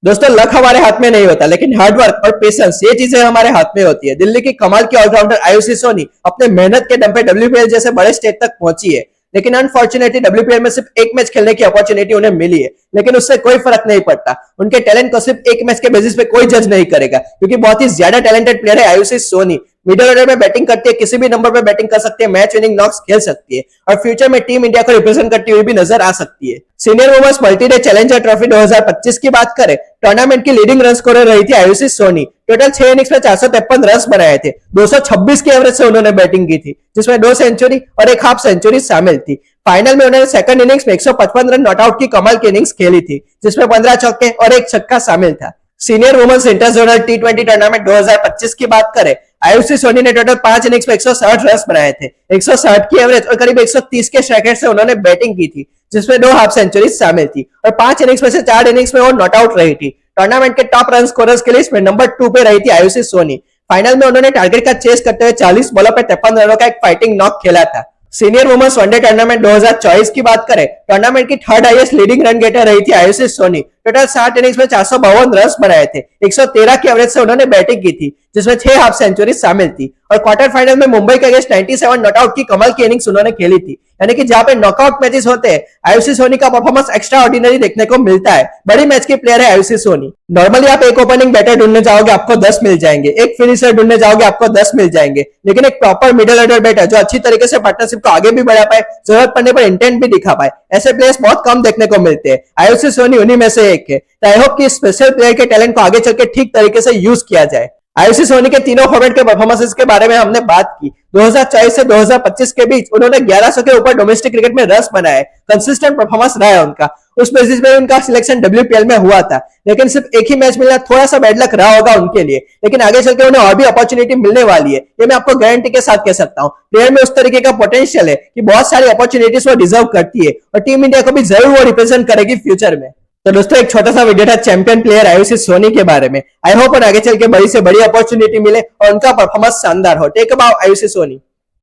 दोस्तों लक हमारे हाथ में नहीं होता, लेकिन हार्डवर्क और पेशेंस ये चीजें हमारे हाथ में होती है। दिल्ली की कमाल की ऑलराउंडर आयुषी सोनी अपने मेहनत के दम पे डब्ल्यूपीएल जैसे बड़े स्टेज तक पहुंची है, लेकिन अनफॉर्चुनेटली डब्ल्यूपीएल में सिर्फ एक मैच खेलने की अपॉर्चुनिटी उन्हें मिली है। लेकिन उससे कोई फर्क नहीं पड़ता, उनके टैलेंट को सिर्फ एक मैच के बेसिस पे कोई जज नहीं करेगा, क्योंकि बहुत ही ज्यादा टैलेंटेड प्लेयर है आयुषी सोनी। मिडिल ऑर्डर में बैटिंग करती है, किसी भी नंबर पे बैटिंग कर सकती है, मैच विनिंग नॉक्स खेल सकती है और फ्यूचर में टीम इंडिया को रिप्रेजेंट करती हुई भी नजर आ सकती है। Senior women's multi day challenger trophy 2025 की बात करें, टूर्नामेंट की लीडिंग रन स्कोरर रही थी आयुषी सोनी। टोटल 6 इनिंग्स में 453 रन बनाए थे, 226 की एवरेज से उन्होंने बैटिंग की थी, जिसमें 2 सेंचुरी और एक हाफ सेंचुरी शामिल थी। फाइनल में उन्होंने सेकंड इनिंग्स में 155 रन नॉट आउट की कमाल की इनिंग्स खेली थी, जिसमें 15 चौके और एक छक्का शामिल था। सीनियर वुमेन्स इंटर जोनल टी20 टूर्नामेंट 2025 की बात करें, आयुषी सोनी ने टोटल 5 इनिंग्स में 160 रन बनाए थे, 160 की एवरेज और करीब 130 के स्ट्राइक रेट से उन्होंने बैटिंग की थी, जिसमें 2 हाफ सेंचुरी शामिल थी और 5 इनिंग्स में से 4 इनिंग्स में वो नॉट आउट रही थी। टूर्नामेंट के टॉप रन स्कोरर्स के लिस्ट में नंबर 2 पे रही थी आयुषी सोनी। फाइनल में उन्होंने टारगेट का चेस करते हुए 40 बॉलों पे 53 रनों का एक फाइटिंग नॉक खेला था। सीनियर वुमेन्स वनडे टूर्नामेंट 2024 की बात करें, टूर्नामेंट की third highest leading run getter रही थी आयुषी सोनी। टोटल 60 इनिंग्स में 452 रन बनाए थे, 113 की एवरेज से उन्होंने बैटिंग की थी, जिसमें 6 हाफ सेंचुरी शामिल थी और क्वार्टर फाइनल में मुंबई के अगेंस्ट 97 नॉट आउट की कमाल की इनिंग्स उन्होंने खेली थी। यानी कि जहां पे नॉकआउट मैचेस होते हैं, आयुषी सोनी का परफॉर्मेंस एक्स्ट्रा ऑर्डिनरी देखने को मिलता है। बड़ी मैच की प्लेयर है आयुषी सोनी। नॉर्मली आप एक ओपनिंग बैटर ढूंढने जाओगे आपको 10 मिल जाएंगे, एक फिनिशर ढूंढने जाओगे आपको 10 मिल जाएंगे, लेकिन एक प्रॉपर मिडिल ऑर्डर बैटर जो अच्छी तरीके से पार्टनरशिप को आगे भी बढ़ा पाए, जरूरत पड़ने पर इंटेंट भी दिखा पाए, ऐसे प्लेयर्स बहुत कम देखने को मिलते हैं। आयुषी सोनी उन्हीं में से एक है। तो आई होप कि स्पेशल प्लेयर के टैलेंट को आगे चल के ठीक तरीके से यूज किया जाए। आयुषी सोनी के तीनों फॉर्मेट के परफॉर्मेंसेस के बारे में हमने बात की। 2024 से 2025 के बीच उन्होंने 1100 के ऊपर डोमेस्टिक क्रिकेट में रन बनाए, कंसिस्टेंट परफॉर्मेंस रहा है उनका। उस बेसिस पे उनका सिलेक्शन डब्ल्यूपीएल में हुआ था, लेकिन सिर्फ एक ही मैच मिलना थोड़ा सा बैड लक रहा होगा उनके लिए, लेकिन आगे चल के उन्हें और भी अपॉर्चुनिटी मिलने वाली है, ये मैं आपको गारंटी के साथ कह सकता हूँ। प्लेयर में उस तरीके का पोटेंशियल है कि बहुत सारी अपॉर्चुनिटीज वो डिजर्व करती है और टीम इंडिया को भी जरूर वो रिप्रेजेंट करेगी फ्यूचर में। तो दोस्तों एक छोटा सा वीडियो था चैंपियन प्लेयर आयुषी सोनी के बारे में। आई होप आगे चल के बड़ी से बड़ी अपॉर्चुनिटी मिले और उनका परफॉर्मेंस शानदार हो। Take about Ayushi Soni.